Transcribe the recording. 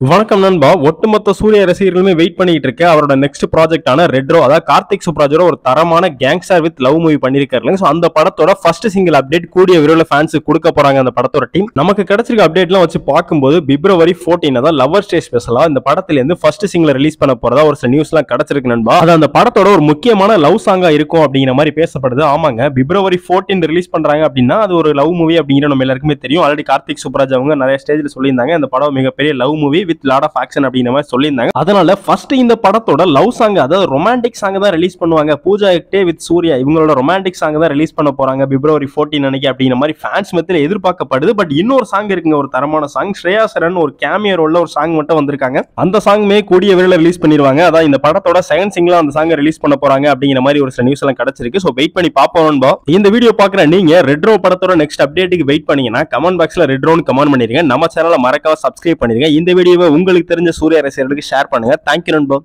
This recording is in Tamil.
வணக்கம் நண்பா. ஒட்டுமொத்த சூர்யா ரசிகர்களுமே வெயிட் பண்ணிட்டு இருக்க அவரோட நெக்ஸ்ட் ப்ராஜெக்டான ரெட்ரோ, அதாவது கார்த்திக் சுப்ராஜோட ஒரு தரமான கேங்ஸ்டர் வித் லவ் மூவி பண்ணிருக்காரு. சோ அந்த படத்தோட ஃபர்ஸ்ட் சிங்கிள் அப்டேட் கூடிய விரைவில் ஃபேன்ஸ் கொடுக்க போறாங்க. அந்த படத்தோட டீம் நமக்கு கிடைச்சிருக்க அப்டேட்லாம் வச்சு பார்க்கும்போது பிப்ரவரி 14 அதாவது லவர்ஸ் டே ஸ்பெஷலா இந்த படத்துல இருந்து ஃபர்ஸ்ட் சிங்கிள் ரிலீஸ் பண்ண போறதா ஒரு சில நியூஸ்லாம் கிடைச்சிருக்கு நண்பா. அது அந்த படத்தோட ஒரு முக்கியமான லவ் சாங்கா இருக்கும் அப்படிங்கிற மாதிரி பேசப்படுது. ஆமாங்க, பிப்ரவரி 14 ரிலீஸ் பண்றாங்க அப்படின்னா அது ஒரு லவ் மூவி அப்படிங்கிற நம்ம எல்லாருக்குமே தெரியும். ஆல்ரெடி கார்த்திக் சுப்ராஜ் அவங்க நிறைய ஸ்டேஜ்ல சொல்லியிருந்தாங்க இந்த படம் மிகப்பெரிய love movie with lot of action அப்படிங்கிற மாதிரி சொல்லியிருந்தாங்க. அதனால ஃபர்ஸ்ட் இந்த படத்தோட லவ் சாங், அதாவது ரொமான்டிக் சாங் தான் ரிலீஸ் பண்ணுவாங்க. பூஜா ஹெக்டே வித் சூர்யா இவங்களோட ரொமான்டிக் சாங் தான் ரிலீஸ் பண்ண போறாங்க பிப்ரவரி 14 அன்னைக்கு அப்படிங்கிற மாதிரி ஃபேன்ஸ் மத்தியில எதிர்பார்க்கப்படுது. பட் இன்னொரு சாங் இருக்குங்க, ஒரு தரமான சாங். ஸ்ரேயா சரண் ஒரு கேமியோ ரோல்ல ஒரு சாங் மட்டும் வந்திருக்காங்க. அந்த சாங்மே கூடிய விரைவில் ரிலீஸ் பண்ணிடுவாங்க. அதான் இந்த படத்தோட செகண்ட் சிங்கிளா அந்த சாங் ரிலீஸ் பண்ண போறாங்க அப்படிங்கிற மாதிரி ஒரு சில நியூஸ் எல்லாம் கிடைச்சிருக்கு. சோ வெயிட் பண்ணி பாப்போம் நண்பா. இந்த வீடியோ பாக்குற நீங்க ரெட்ரோ படத்தோட நெக்ஸ்ட் அப்டேட்டுக்கு வெயிட் பண்ணீங்கன்னா கமெண்ட் பாக்ஸ்ல ரெட்ரோன்னு கமெண்ட் பண்ணிருங்க. நம்ம சேனலை மறக்காம சப்ஸ்கிரைப் பண்ணிருங்க. இந்த வீடியோவை உங்களுக்கு தெரிஞ்ச சூர்யா ரசிகர்களுக்கு ஷேர் பண்ணுங்க. தேங்க்யூ நண்பா.